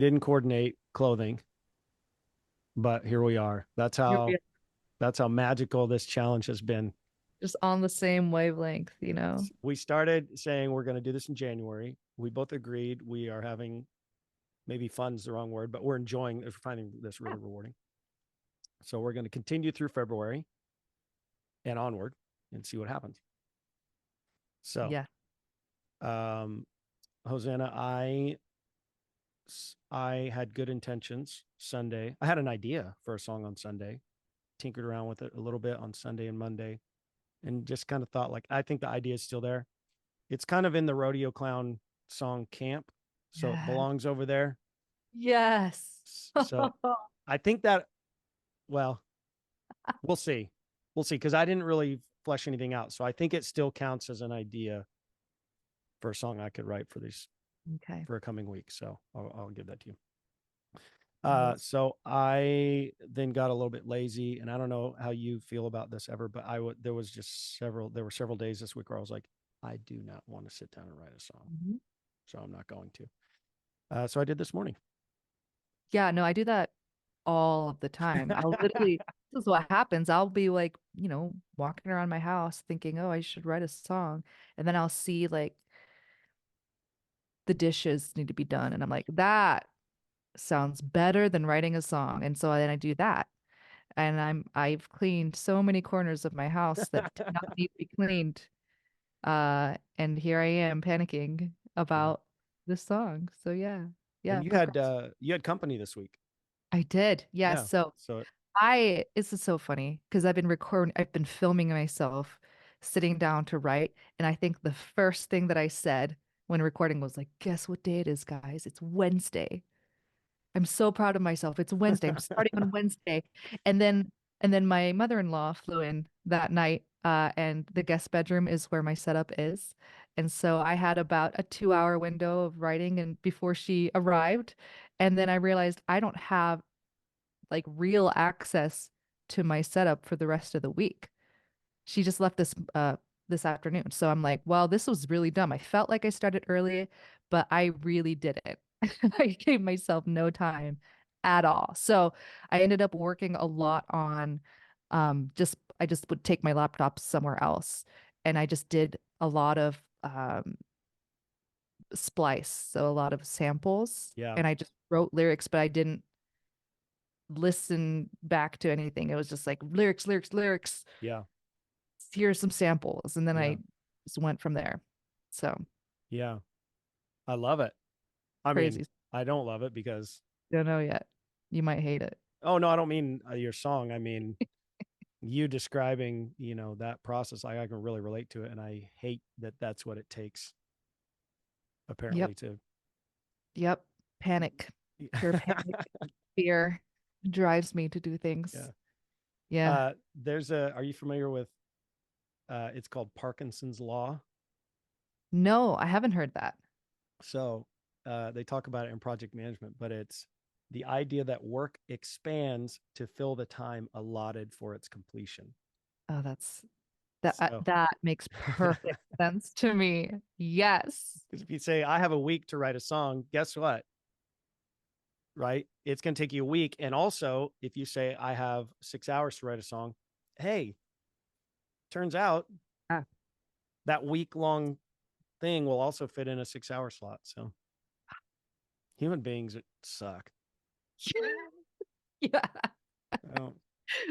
didn't coordinate clothing, but here we are. That's You're how that's how magical this challenge has been. just on the same wavelength, you know? We started saying we're going to do this in January. We both agreed we are having, maybe fun's the wrong word, but we're enjoying, we're finding this Yeah. really rewarding. So we're going to continue through February and onward and see what happens. So, Yeah. um, Hosanna, I had good intentions Sunday. I had an idea for a song on Sunday, tinkered around with it a little bit on Sunday and Monday, and just kind of thought like, I think the idea is still there. It's kind of in the rodeo clown song camp, so it Yeah. belongs over there. Yes. So I think that, well, we'll see. We'll see. Cause I didn't really flesh anything out. So I think it still counts as an idea for a song I could write for these Okay. for a coming week. So I'll give that to you. Nice. So I then got a little bit lazy, and I don't know how you feel about this ever, but there was just there were several days this week where I was like, I do not want to sit down and write a song. Mhm. So I'm not going to. So I did this morning. Yeah, no, I do that all of the time. I'll literally, this is what happens. I'll be like, walking around my house thinking, oh, I should write a song. And then I'll see like the dishes need to be done. And I'm like, that sounds better than writing a song. And so then I do that. And I've cleaned so many corners of my house that did not need to be cleaned. And here I am panicking Yeah. about this song. So yeah. And Yeah, procrastinate. you had company this week. I did. Yeah. Yeah. So So this is so funny because I've been filming myself sitting down to write. And I think the first thing that I said when recording was like, guess what day it is, guys? It's Wednesday. I'm so proud of myself. It's Wednesday. I'm starting on Wednesday. And then my mother-in-law flew in that night, and the guest bedroom is where my setup is. And so I had about a 2-hour window of writing and before she arrived. And then I realized I don't have like real access to my setup for the rest of the week. She just left this afternoon. So I'm like, well, this was really dumb. I felt like I started early, but I really didn't. I gave myself no time at all. So I ended up working a lot on just I just would take my laptop somewhere else and I just did a lot of splice, so a lot of samples, yeah, and I just wrote lyrics, but I didn't listen back to anything. It was just like lyrics, lyrics, lyrics. yeah, Here's some samples, and then yeah, I just went from there. So yeah. I love it. I mean, crazy. I don't love it because, Don't know yet. You might hate it. oh no, I don't mean your song. I mean you describing, that process. I can really relate to it, and I hate that that's what it takes Yep. apparently to. Yep. Panic. Pure panic. Fear drives me to do Yeah. things. Yeah. Are you familiar with, it's called Parkinson's Law? No, I haven't heard that. So they talk about it in project management, but it's the idea that work expands to fill the time allotted for its completion. Oh, So, that makes perfect sense to me. Yes. because if you say, I have a week to write a song, guess what? Right? It's going to take you a week. And also, if you say, I have 6 hours to write a song, hey, turns out Yeah. that week long thing will also fit in a 6 hour slot. So human beings suck. Yeah. Oh,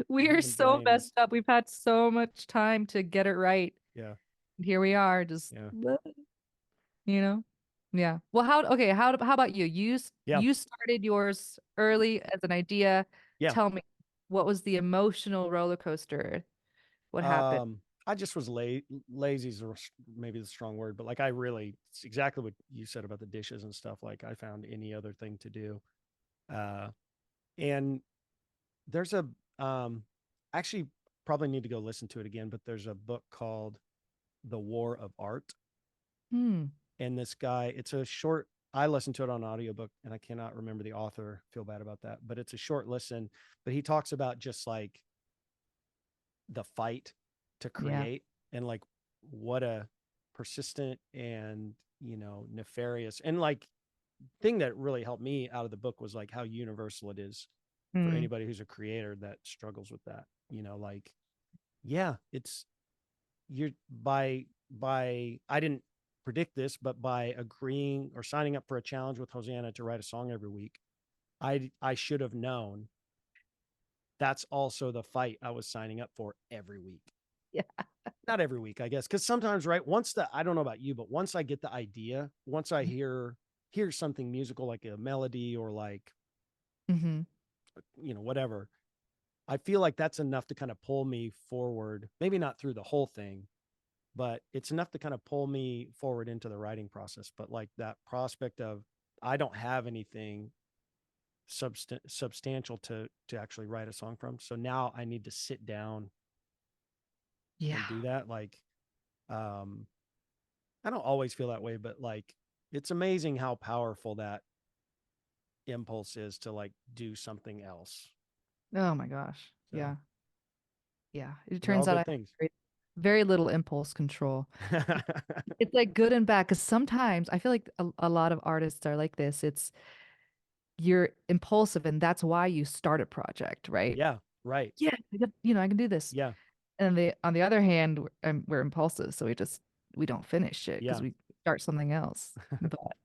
We are human so brains. messed up. We've had so much time to get it right. Yeah. Here we are, just Yeah. you know. Yeah. Well, how about you? Yeah. You started yours early as an idea. Yeah. Tell me, what was the emotional roller coaster? What happened? I just was lazy is maybe the strong word, but like it's exactly what you said about the dishes and stuff. Like I found any other thing to do. Uh, and there's um, actually probably need to go listen to it again, but there's a book called The War of Art. Hmm. And this guy, it's a short, I listened to it on audiobook and I cannot remember the author, feel bad about that, but it's a short listen, but he talks about just like the fight to Yeah. create and like what a persistent and nefarious and like thing that really helped me out of the book was like how universal it is for Mm, anybody who's a creator that struggles with that. Like, yeah, it's you're by I didn't predict this, but by agreeing or signing up for a challenge with Hosanna to write a song every week, I should have known that's also the fight I was signing up for every week. yeah. Not every week, I guess, because sometimes, right? I don't know about you, but once I get the idea, once I hear something musical like a melody or like Mm-hmm. whatever, I feel like that's enough to kind of pull me forward. Maybe not through the whole thing, but it's enough to kind of pull me forward into the writing process. But like that prospect of I don't have anything substantial to actually write a song from, so now I need to sit down Yeah. and do that. Like, um, I don't always feel that way, but like it's amazing how powerful that impulse is to like do something else. Oh my gosh. So Yeah. Yeah. It they're all turns out I good have things. very little impulse control. It's like good and bad because sometimes I feel like a lot of artists are like this. It's you're impulsive and that's why you start a project, right? Yeah, right. Yeah, I can do this. Yeah, And on the other hand, we're impulsive, so we don't finish it because yeah. we start something else. But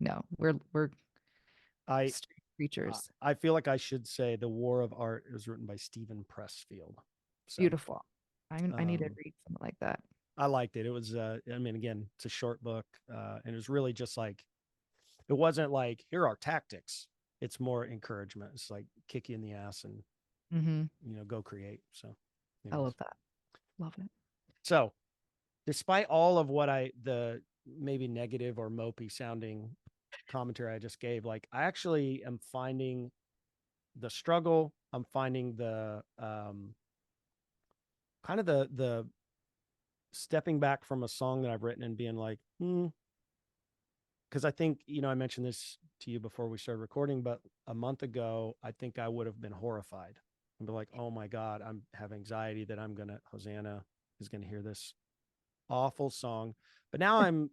no, we're I straight creatures. I feel like I should say The War of Art was written by Stephen Pressfield. So, Beautiful. I need to um, read something like that. I liked it. It was, I mean, again, it's a short book, and it was really just like, it wasn't like, here are tactics. It's more encouragement. It's like kick you in the ass and, Mm-hmm. go create. So, I anyways, love that. Love it. so despite all of the maybe negative or mopey sounding commentary I just gave, like, I actually am finding the struggle. I'm finding the, kind of the stepping back from a song that I've written and being like, because I think, I mentioned this to you before we started recording, but a month ago, I think I would have been horrified and be like, oh my God, I'm have anxiety that Hosanna is gonna hear this awful song. But now I'm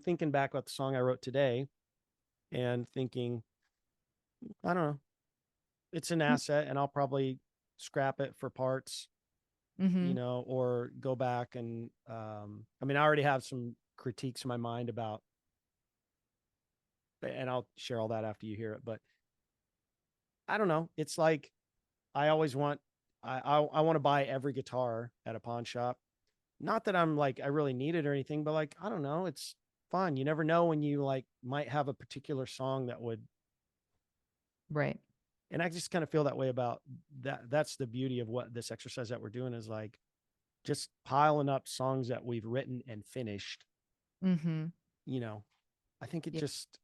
thinking back about the song I wrote today and thinking, I don't know, it's an asset and I'll probably scrap it for parts, Mm-hmm. or go back and, I mean, I already have some critiques in my mind about, and I'll share all that after you hear it, but I don't know. It's like I always want I want to buy every guitar at a pawn shop. Not that I'm like I really need it or anything, but like I don't know, it's fun. You never know when you like might have a particular song that would, Right. and I just kind of feel that way about that. That's the beauty of what this exercise that we're doing is like just piling up songs that we've written and finished. Mm-hmm. You know, I think it Yeah. just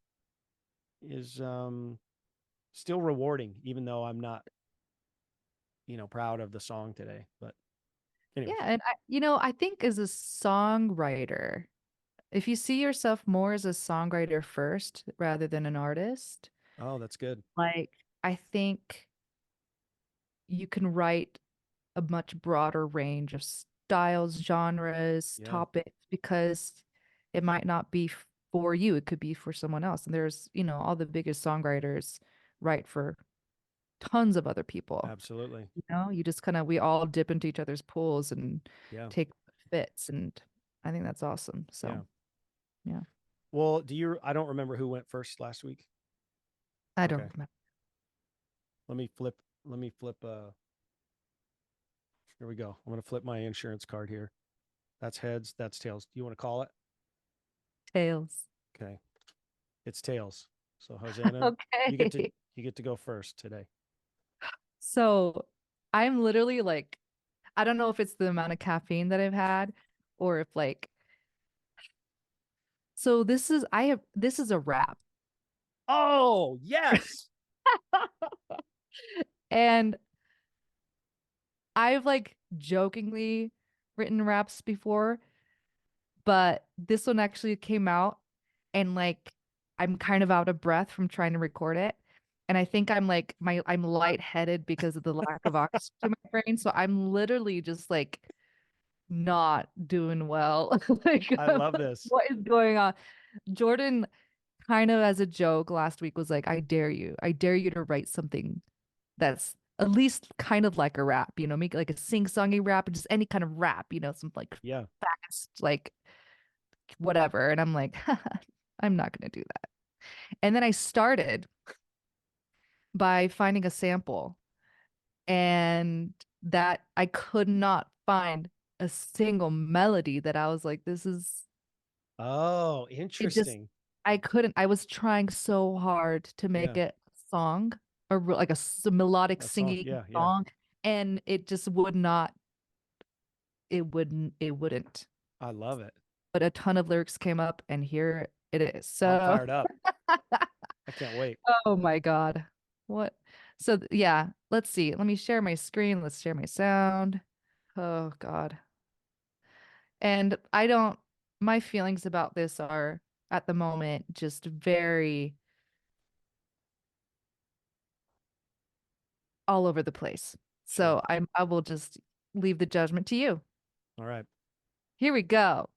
is still rewarding, even though I'm not, proud of the song today. But Yeah. anyways, And I think as a songwriter, if you see yourself more as a songwriter first rather than an artist, oh, that's good. like I think you can write a much broader range of styles, genres, Yeah, topics, because it might not be for you. It could be for someone else. And there's, all the biggest songwriters write for tons of other people. absolutely. You just we all dip into each other's pools and Yeah, take what fits. And I think that's awesome. yeah. So, yeah, Well, I don't remember who went first last week. I don't Okay. remember. Let me flip here we go. I'm going to flip my insurance card here. That's heads, that's tails. Do you want to call it? Tails. Okay. It's tails. So Hosanna, you get to Okay. you get to go first today. So I'm literally like, I don't know if it's the amount of caffeine that I've had or if so this is a wrap. Oh, yes. And I've jokingly written raps before, but this one actually came out and I'm kind of out of breath from trying to record it. And I think I'm lightheaded because of the lack of oxygen to my brain. So I'm literally just not doing well. I I'm love like, this. what is going on? Jordan kind of as a joke last week was like, I dare you to write something that's at least kind of like a rap, you know, make like a sing-songy rap or just any kind of rap, you know, some like Yeah. fast, like whatever. And I'm like, I'm not going to do that. And then I started by finding a sample and that I could not find a single melody that I was like, this is Oh, it just interesting. I couldn't. I was trying so hard to make Yeah. it a song, like melodic A song. singing Yeah. Yeah. song, and it just would not. It wouldn't. I love it. But a ton of lyrics came up, and here it is. I'm So, fired up. I can't wait. oh my God, what? So yeah, let's see. Let me share my screen. Let's share my sound. Oh God. And I don't. My feelings about this are at the moment just very all over the place. Sure. So I will just leave the judgment to you. All right. Here we go.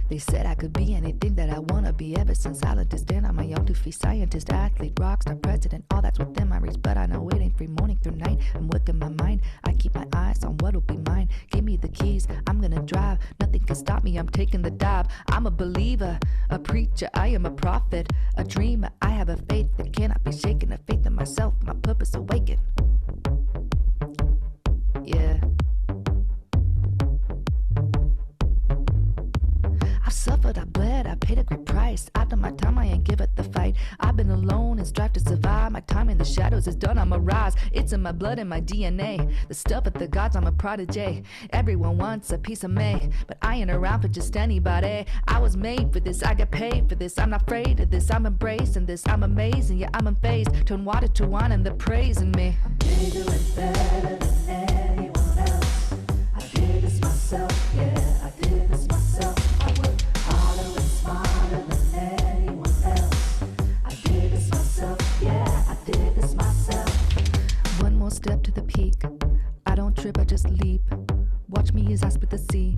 They said I could be anything that I wanna be ever since I understand I'm a young to feast scientist, athlete, rock star, president, all that's within my reach. But I know it ain't free morning through night. I'm working my mind. I keep my eyes on what'll be mine. Give me the keys, I'm gonna drive. Nothing can stop me, I'm taking the dive. I'm a believer, a preacher, I am a prophet, a dreamer. I have a faith that cannot be shaken, a faith in myself, my purpose awakened. Yeah. I've suffered, I bled, I paid a great price. After my time, I ain't give it the fight. I've been alone and strive to survive. My time in the shadows is done, I'm a rise. It's in my blood and my DNA. The stuff of the gods, I'm a prodigy. Everyone wants a piece of me, but I ain't around for just anybody. I was made for this, I got paid for this. I'm not afraid of this, I'm embracing this. I'm amazing, yeah, I'm unfazed. Turn water to wine and they're praising me. I'm bigger and better than anyone else. I did this myself, yeah, I did this myself. Harder and smarter than anyone else. I did this myself, yeah, I did this myself. One more step to the peak. I don't trip, I just leap. Watch me as I spit the sea.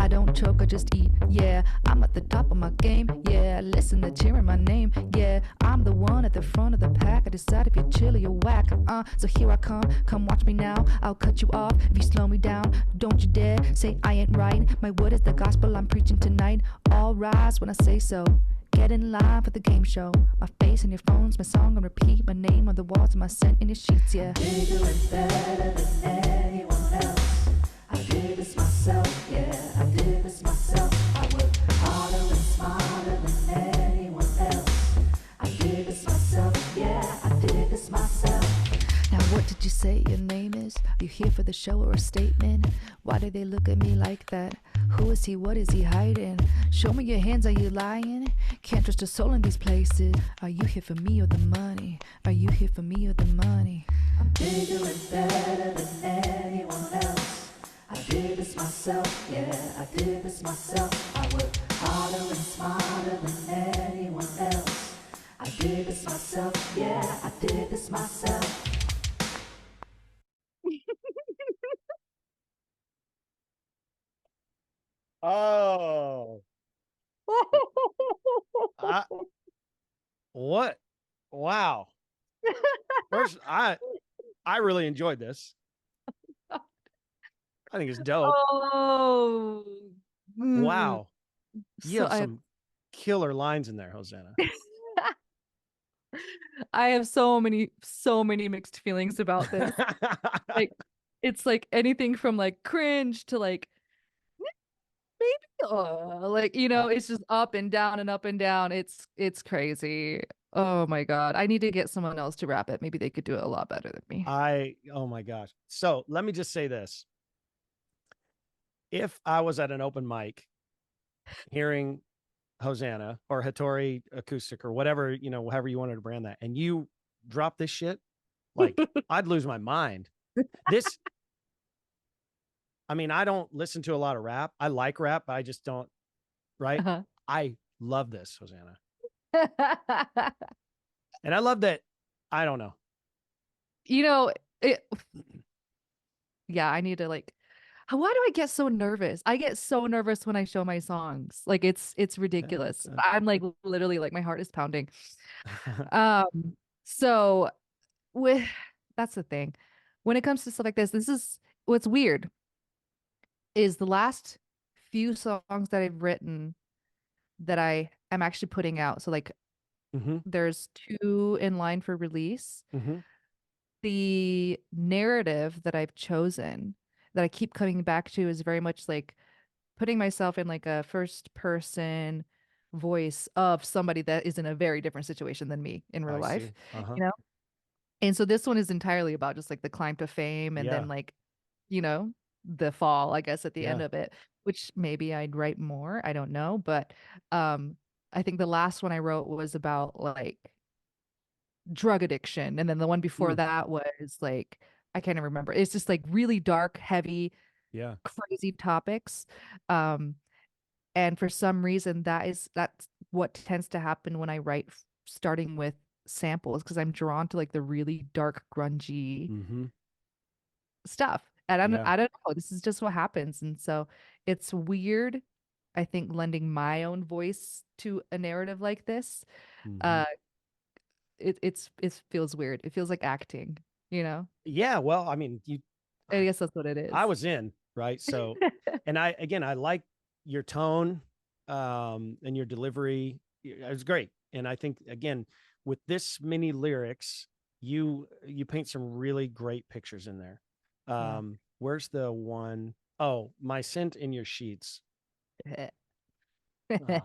I don't choke, I just eat, yeah. I'm at the top of my game, yeah. Listen to cheering my name, yeah. I'm the one at the front of the pack. I decide if you're chill or you're whack, so here I come watch me now. I'll cut you off if you slow me down. Don't you dare say I ain't right. My word is the gospel I'm preaching tonight. All rise when I say so. Get in line for the game show. My face in your phones, my song on repeat. My name on the walls, and my scent in your sheets, yeah. Bigger and better than anyone else. I did this myself, yeah, I did this myself. I work harder and smarter than anyone else. I did this myself, yeah, I did this myself. Now what did you say your name is? Are you here for the show or a statement? Why do they look at me like that? Who is he? What is he hiding? Show me your hands, are you lying? Can't trust a soul in these places. Are you here for me or the money? Are you here for me or the money? I'm bigger and better than anyone else. I did this myself, yeah, I did this myself. I work harder and smarter than anyone else. I did this myself, yeah, I did this myself. Oh, I, what? Wow. First, I really enjoyed this. I think it's dope. Oh, Wow. You so have some killer lines in there, Hosanna. I have so many mixed feelings about this. Like, it's like anything from like cringe to like maybe like, you know, it's just up and down and up and down. It's crazy. Oh my God. I need to get someone else to rap it. Maybe they could do it a lot better than me. Oh my gosh. So let me just say this. If I was at an open mic hearing Hosanna or Hatori acoustic or whatever, you know, however you wanted to brand that, and you drop this shit, like I'd lose my mind. This, I mean, I don't listen to a lot of rap. I like rap, but I just don't, right? Uh-huh. I love this, Hosanna. And I love that. I don't know. You know, It, yeah, I need to like, why do I get so nervous? I get so nervous when I show my songs. Like it's ridiculous. I'm like literally like my heart is pounding. So with that's the thing. When it comes to stuff like this is what's weird is the last few songs that I've written that I am actually putting out. So like Mm-hmm. there's 2 in line for release. Mm-hmm. The narrative that I've chosen that I keep coming back to is very much like putting myself in like a first person voice of somebody that is in a very different situation than me in real I life, see. Uh-huh. you know? And so this one is entirely about just like the climb to fame and then Yeah. like, you know, the fall, I guess, at the end Yeah. of it, which maybe I'd write more. I don't know. But um I think the last one I wrote was about like drug addiction. And then the one before Mm. that was like, I can't even remember. It's just like really dark, heavy, Yeah. crazy topics. Um, and for some reason, that's what tends to happen when I write, starting with samples, because I'm drawn to like the really dark, grungy Mm-hmm. stuff. And Yeah. I don't know. This is just what happens. And so it's weird, I think, lending my own voice to a narrative like this. Mm-hmm. Uh, it feels weird. It feels like acting, you know? Yeah. Well, I mean, I guess that's what it I is. was in, right? So, and I like your tone, and your delivery. It was great. And I think, again, with this many lyrics, you paint some really great pictures in there. Wow. Where's the one? Oh, my scent in your sheets. Oh,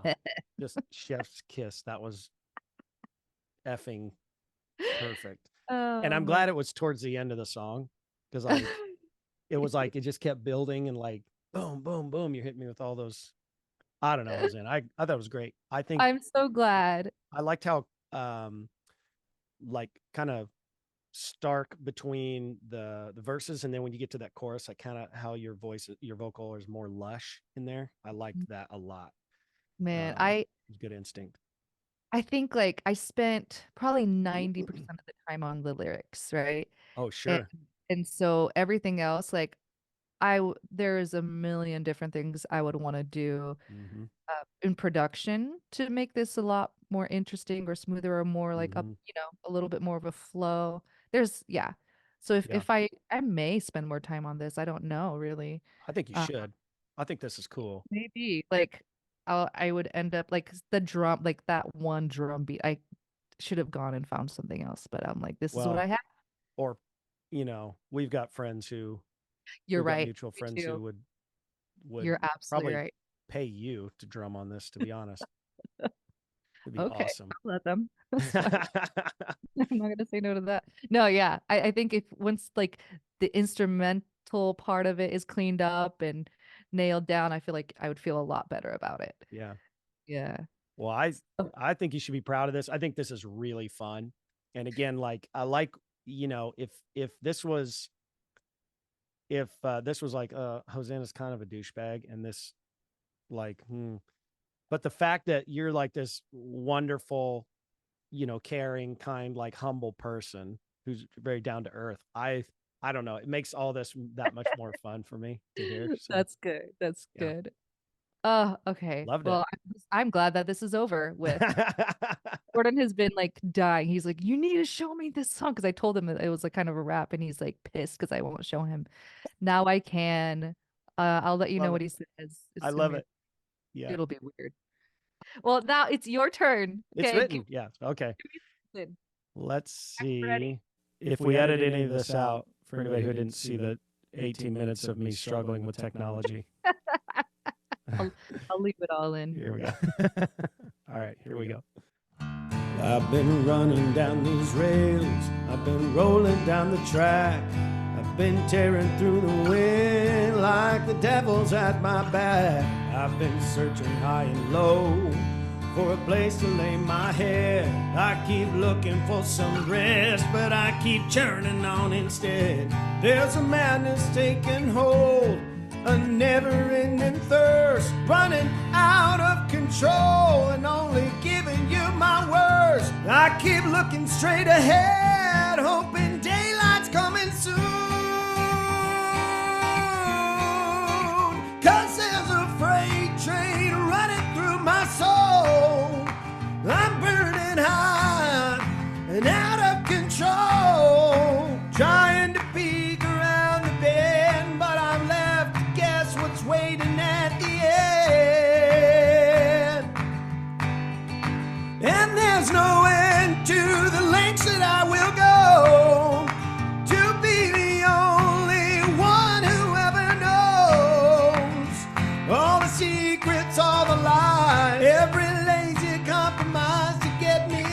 just chef's kiss. That was effing perfect. And Oh I'm my. glad it was towards the end of the song, because like it was like it just kept building, and like boom, boom, boom. You hit me with all those. I don't know, Hosanna. I thought it was great. I think I'm so glad. I liked how like kind of stark between the verses, and then when you get to that chorus, like kind of how your vocal is more lush in there. I liked that a lot. Man, It was good instinct. I think like I spent probably 90% of the time on the lyrics, right? Oh, And sure. and so everything else, like there's a million different things I would want to do Mm-hmm. in production to make this a lot more interesting or smoother or more like up, Mm-hmm. a little bit more of a flow. There's yeah. So if Yeah, I may spend more time on this, I don't know really. I think you Uh, should. I think this is cool. maybe like I would end up like the drum, like that one drum beat. I should have gone and found something else, but I'm like, this is what Well, I have. or we've got friends You're we've got right. mutual Me friends too. who would You're absolutely probably right. pay you to drum on this, to be honest. It'd be Okay, awesome. I'll let them. That's fine. I'm not gonna say no to that. No, yeah. I think if once like the instrumental part of it is cleaned up and nailed down, I feel like I would feel a lot better about it. Yeah. Yeah. Well, Oh, I think you should be proud of this. I think this is really fun. And again, like I like, if this was like Hosanna's kind of a douchebag, and this like but the fact that you're like this wonderful, caring, kind, like humble person who's very down to earth. I don't know. It makes all this that much more fun for me to hear. So that's good. That's yeah, good. Oh, okay. loved it. Well, I'm glad that this is over with. Jordan has been like dying. He's like, you need to show me this song because I told him that it was like kind of a rap, and he's like pissed because I won't show him. Now I can. I'll let you know Love what it. he says. I It's gonna love be. it. Yeah. It'll be weird. Well, now it's your turn. It's Okay, give written. Yeah. Okay. me something. Let's I'm ready. see if we edit any of this out for anybody who didn't see the 18 minutes of me struggling with technology. I'll, I'll leave it all in. Here we go. All right, here we go. I've been running down these rails. I've been rolling down the track. I've been tearing through the wind like the devil's at my back. I've been searching high and low for a place to lay my head. I keep looking for some rest, but I keep churning on instead. There's a madness taking hold, a never-ending thirst, running out of control and only giving you my worst. I keep looking straight ahead, hoping daylight's coming soon. 'Cause there's a freight train running through my soul. I'm burning hot and out of control, trying to peek around the bend, but I'm left to guess what's waiting at the end. And there's no end to the lengths that I will go to be the only one who ever knows all the secrets, all the lies, every lazy compromise to get me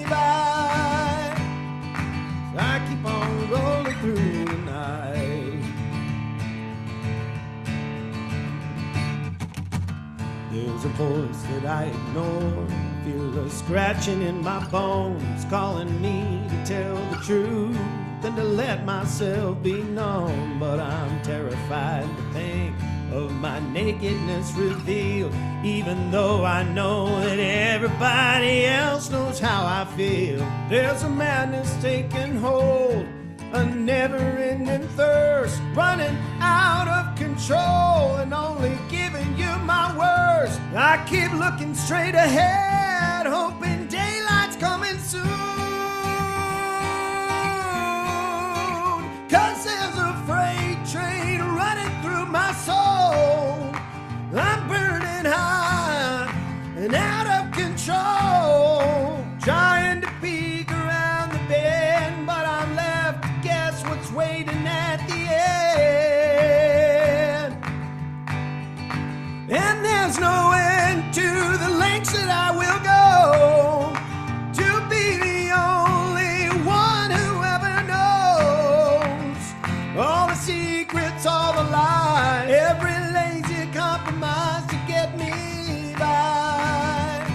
by. So I keep on rolling through the night. There's a voice that I ignore, feel a scratching in my bones, calling me to tell the truth and to let myself be known. But I'm terrified to think of my nakedness revealed, even though I know that everybody else knows how I feel. There's a madness taking hold, a never-ending thirst, running out of control and only giving you my worst. I keep looking straight ahead, hoping daylight's coming soon. 'Cause there's a freight train running through my soul. I'm burning hot and out of control, trying to peek around the bend, but I'm left to guess what's waiting at the end. And there's no end to the lengths that I will go to be the only one who ever knows all the secrets, all the lies, every lazy compromise to get me by.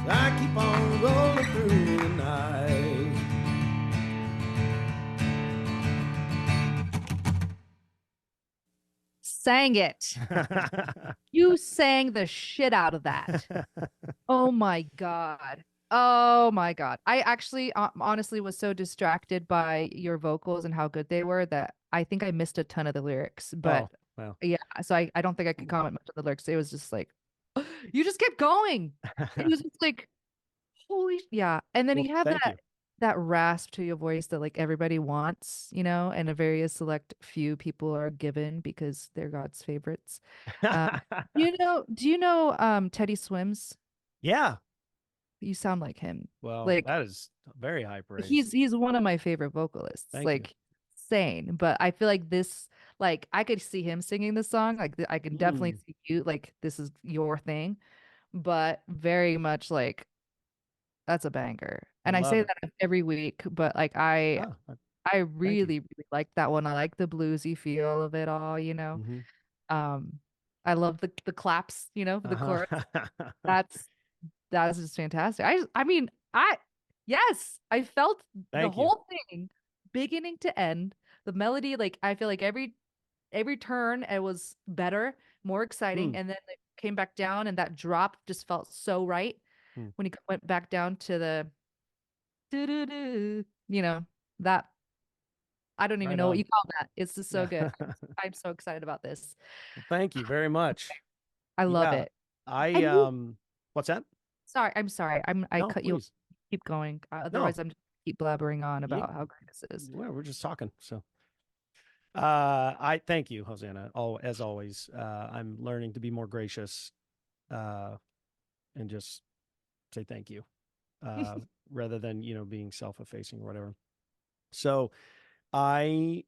So I keep on rolling through the night. Sang it. You sang the shit out of that. Oh my God. Oh my God. I actually honestly was so distracted by your vocals and how good they were that I think I missed a ton of the lyrics. But Well, yeah, so I don't think I could comment much on the lyrics. It was just like, you just kept going. It was just like, holy, yeah. And then well, you have thank you. that rasp to your voice that like everybody wants, you know, and a very select few people are given because they're God's favorites. Do you know Teddy Swims? Yeah. You sound like him. Well, Like that is very high praise. he's one of my favorite vocalists. Thank you. Like insane. But I feel like this, like I could see him singing this song. Like I can definitely see you like this is your thing, but very much like that's a banger. I And I love say it. that every week, but like Oh, I thank you. really, really like that one. I like the bluesy feel of it all, you know. Mm-hmm. Um, I love the claps, you know, for the chorus. Uh-huh. That's that's just fantastic. I mean, yes, I felt the Thank you. whole thing beginning to end. The melody, like I feel like every turn it was better, more exciting, Mm, and then it came back down, and that drop just felt so right mm. when he went back down to the doo-doo-doo, you know, that I don't even Right know what on. you call that. It's just so Yeah. good. I'm so excited about this. Well, thank you very much. I love Yeah. it. I And you, what's that? sorry, I'm sorry. I No, cut you. please. Keep going. No. Otherwise, I'm just keep blabbering on You, about how great this is. well, we're just talking. So I thank you, Hosanna. As always. I'm learning to be more gracious uh and just say thank you. Uh rather than, being self-effacing or whatever. So I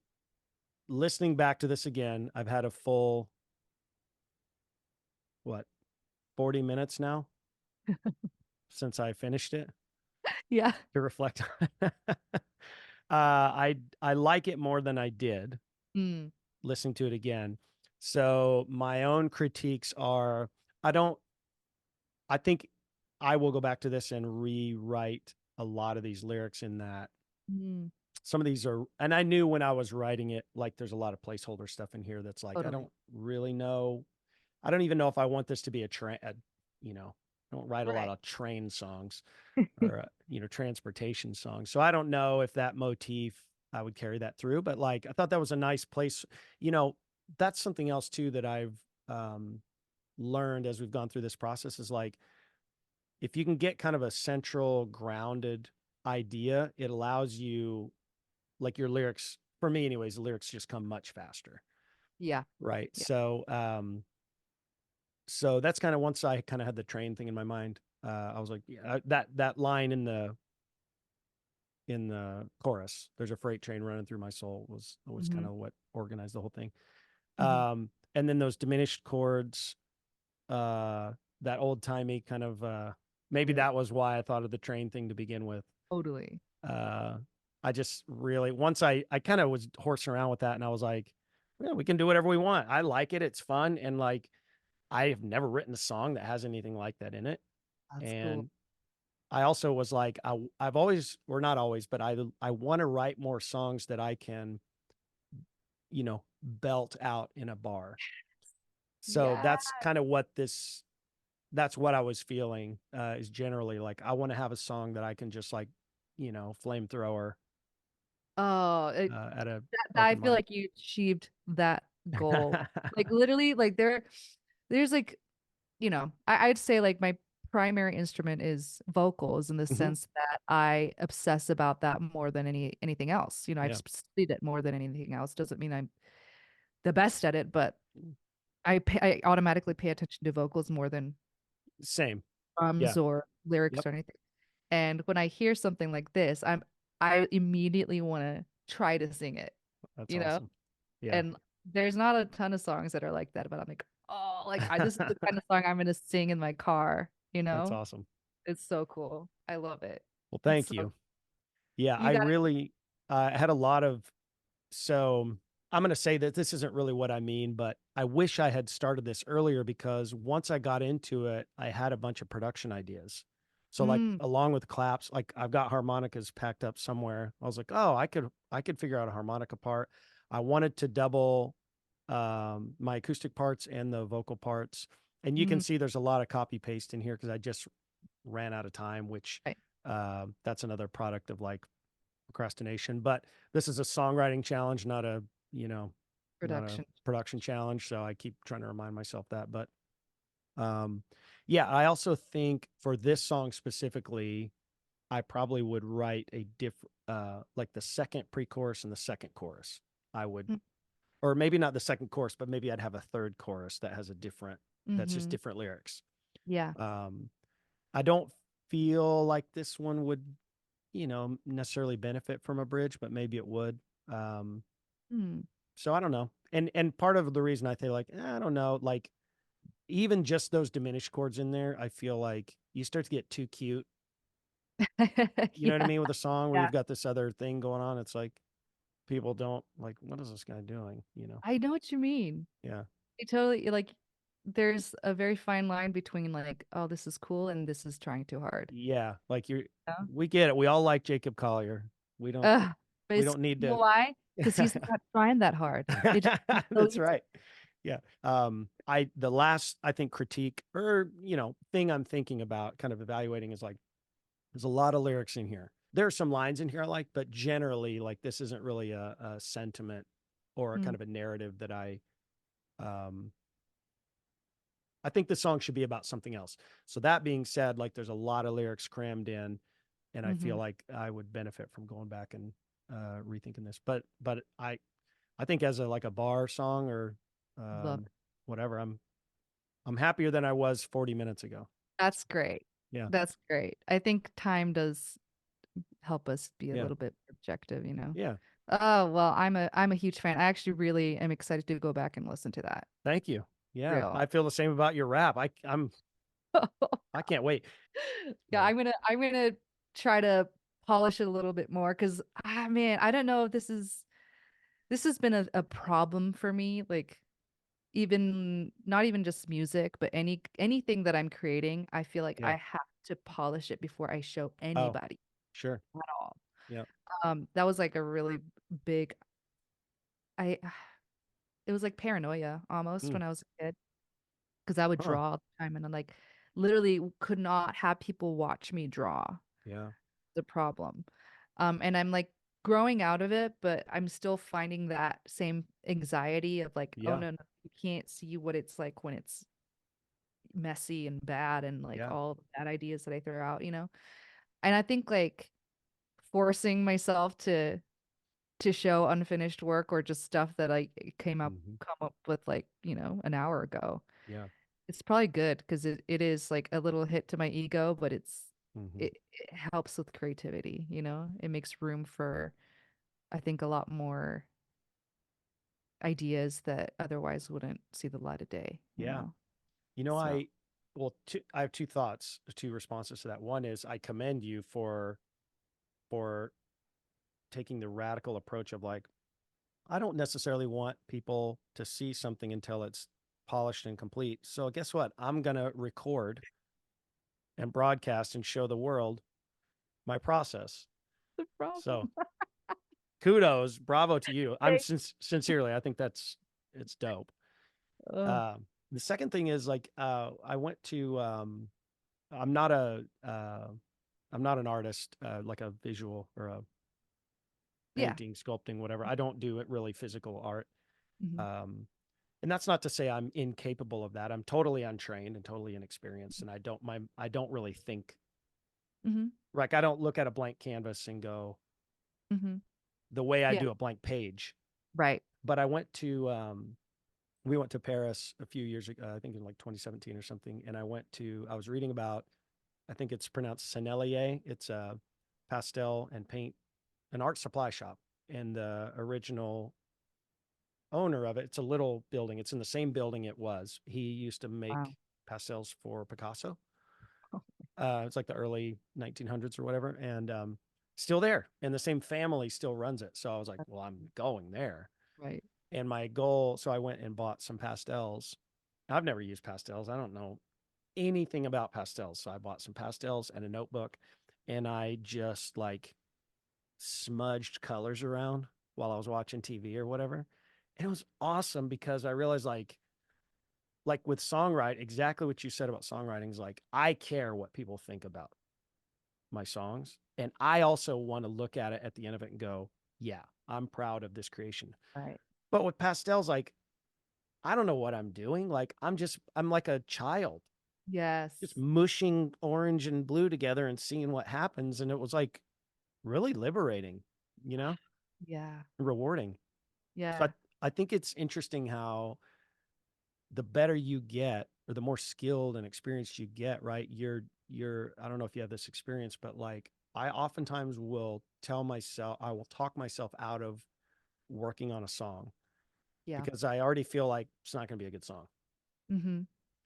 listening back to this again, I've had a full what 40 minutes now since I finished it Yeah. to reflect on it. I like it more than I did Mm, listening to it again. So my own critiques are I don't I think I will go back to this and rewrite a lot of these lyrics in that mm, some of these are, and I knew when I was writing it, like there's a lot of placeholder stuff in here that's like I totally. don't really know. I don't even know if I want this to be I don't write a lot Right. of train songs or transportation songs. So I don't know if that motif I would carry that through. But like I thought that was a nice place. You know, that's something else too that I've um learned as we've gone through this process is like if you can get kind of a central grounded idea, it allows you like your lyrics, for me anyways, the lyrics just come much faster. Yeah. Right. Yeah. So that's kind of once I kind of had the train thing in my mind, I was like, yeah, that line in the chorus, there's a freight train running through my soul was kind Mm-hmm. of what organized the whole thing. Mm-hmm. And then those diminished chords, uh, that old timey kind of, maybe Yeah. that was why I thought of the train thing to begin with. Totally. Uh, I just really, once I kind of was horsing around with that and I was like, yeah, we can do whatever we want. I like it. It's fun. And like, I've never written a song that has anything like that in it. That's cool. And I also was like, I've always, or not always, but I want to write more songs that I can, belt out in a bar. So Yeah. that's kind of what that's what I was feeling, is generally like, I want to have a song that I can just like, flamethrower, Oh, at a I open feel mic. like you achieved that goal. Like literally, like there's like, I'd say like my primary instrument is vocals in the Hmm. sense that I obsess about that more than anything else. I've Yeah. studied it more than anything else. Doesn't mean I'm the best at it, but I automatically pay attention to vocals more than Same. drums Yeah. or lyrics Yep. or anything. And when I hear something like this, I immediately want to try to sing it, That's you know? awesome. Yeah. And there's not a ton of songs that are like that, but I'm like, oh, like this is the kind of song I'm gonna sing in my car, you That's know? awesome. It's so cool. I love it. Well, It's thank so you. Yeah, you I got really had a lot of, so I'm going to say that this isn't really what I mean, but I wish I had started this earlier because once I got into it, I had a bunch of production ideas. So like mm, along with claps, like I've got harmonicas packed up somewhere. I was like, oh, I could figure out a harmonica part. I wanted to double my acoustic parts and the vocal parts. And you can mm, see there's a lot of copy paste in here because I just ran out of time, which right. that's another product of like procrastination. But this is a songwriting challenge, you know, not a Production. production challenge. So I keep trying to remind myself that. But um, yeah, I also think for this song specifically, I probably would write a like the second pre-chorus and the second chorus. I would, or maybe not the second chorus, but maybe I'd have a third chorus that has that's just Mm-hmm. different lyrics. Yeah. Um, I don't feel like this one would, necessarily benefit from a bridge, but maybe it would. Um, Mm. so I don't know. And part of the reason I feel like, I don't know, like even just those diminished chords in there, I feel like you start to get too cute. You know what I Yeah. mean? With a song where Yeah. you've got this other thing going on, it's like people don't like, what is this guy doing? You know? I know what you mean. Yeah. I totally like there's a very fine line between like, oh, this is cool and this is trying too hard. Yeah. Like You know? we get it. We all like Jacob Collier. We don't, But we it's don't need you know to. why? Because he's not trying that hard. It just he's so That's easy. right. Yeah. The last, I think, critique or, thing I'm thinking about kind of evaluating is like, there's a lot of lyrics in here. There are some lines in here I like, but generally, like, this isn't really a sentiment or a kind Mm, of a narrative that um, I think the song should be about something else. So that being said, like, there's a lot of lyrics crammed in, and I mm-hmm. feel like I would benefit from going back and rethinking this. But I think as a like a bar song or Love it. whatever, I'm happier than I was 40 minutes ago. That's great. Yeah. That's great. I think time does help us be a Yeah. little bit objective, you know. Yeah. Oh, well, I'm a huge fan. I actually really am excited to go back and listen to that. Thank you. Yeah. Real. I feel the same about your rap. I can't wait. Yeah, Yeah. I'm gonna try to polish it a little bit more because man, I don't know if this has been a problem for me. Like even not even just music, but anything that I'm creating, I feel like I Yeah. have to polish it before I show Oh, anybody sure. at all. Yeah. That was like a really big I it was like paranoia almost Mm. when I was a kid because I would Huh. draw all the time and I'm like literally could not have people watch me draw Yeah. the problem. And I'm like growing out of it, but I'm still finding that same anxiety of like, oh Yeah. no, no, you can't see what it's like when it's messy and bad and like Yeah. all the bad ideas that I throw out, you know? And I think like forcing myself to show unfinished work or just stuff that I Hmm. come up with like, an hour ago. Yeah. It's probably good because it is like a little hit to my ego, but Hmm. it helps with creativity, you know? It makes room for I think a lot more ideas that otherwise wouldn't see the light of day, you Yeah. know? You know, So, I have two thoughts, two responses to that. One is I commend you for taking the radical approach of like, I don't necessarily want people to see something until it's polished and complete. So guess what? I'm gonna record and broadcast and show the world my process. the So problem. kudos, bravo to you. I'm Thank- sincerely, I think it's dope. Oh, The second thing is like I went to I'm not a I'm not an artist like a visual or a yeah. painting, sculpting, whatever. I don't do it really physical art. Hmm. Um, and that's not to say I'm incapable of that. I'm totally untrained and totally inexperienced, and I don't really think Hmm. like I don't look at a blank canvas and go Hmm. the way I Yeah. do a blank page. Right. But we went to Paris a few years ago, I think in like 2017 or something, and I was reading about, I think it's pronounced Sennelier. It's a pastel and paint, an art supply shop, and the original owner of it, it's a little building. It's in the same building it was. He used to Wow. make pastels for Picasso. Oh, It's like the early 1900s or whatever, and still there. And the same family still runs it. So I was like, that's well, I'm going there. right. And my goal, so I went and bought some pastels. I've never used pastels. I don't know anything about pastels. So I bought some pastels and a notebook, and I just like smudged colors around while I was watching TV or whatever. And it was awesome because I realized like with songwriting, exactly what you said about songwriting is like I care what people think about my songs. And I also want to look at it at the end of it and go, yeah, I'm proud of this creation. Right. But with pastels, like I don't know what I'm doing. Like I'm like a child Yes. just mushing orange and blue together and seeing what happens. And it was like really liberating, you know, Yeah. rewarding. So Yeah. I think it's interesting how the better you get or the more skilled and experienced you get, right? I don't know if you have this experience, but like I oftentimes will I will talk myself out of working on a song Yeah. because I already feel like it's not going to be a good song. Mm-hmm.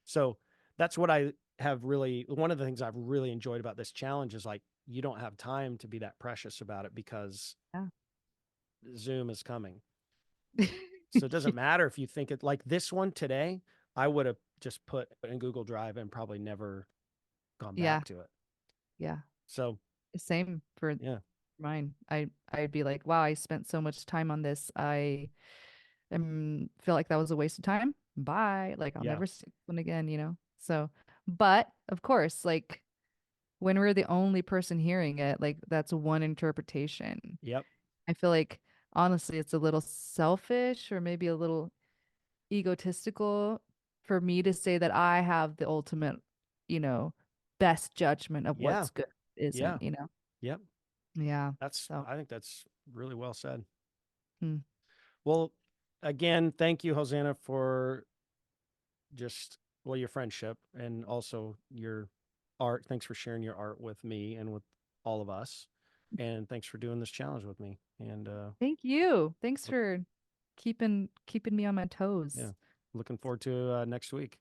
So that's what I have really, one of the things I've really enjoyed about this challenge is like, you don't have time to be that precious about it because Yeah. Zoom is coming. So it doesn't matter if you think it like this one today, I would have just put in Google Drive and probably never gone Yeah. back to it. Yeah. So Same for yeah, mine. I'd be like, wow, I spent so much time on this. I feel like that was a waste of time. Bye. Like I'll yeah, never see one again, you know? So, but of course, like when we're the only person hearing it, like that's one interpretation. yep, I feel like honestly, it's a little selfish or maybe a little egotistical for me to say that I have the ultimate, you know, best judgment of yeah, what's good, yeah, isn't, you know? yep. Yeah. That's, So, I think that's really well said. hmm. Well, again, thank you, Hosanna, for just, well, your friendship and also your art. Thanks for sharing your art with me and with all of us. And thanks for doing this challenge with me. And Thank you. Thanks look, for keeping me on my yeah, toes. looking forward to next week.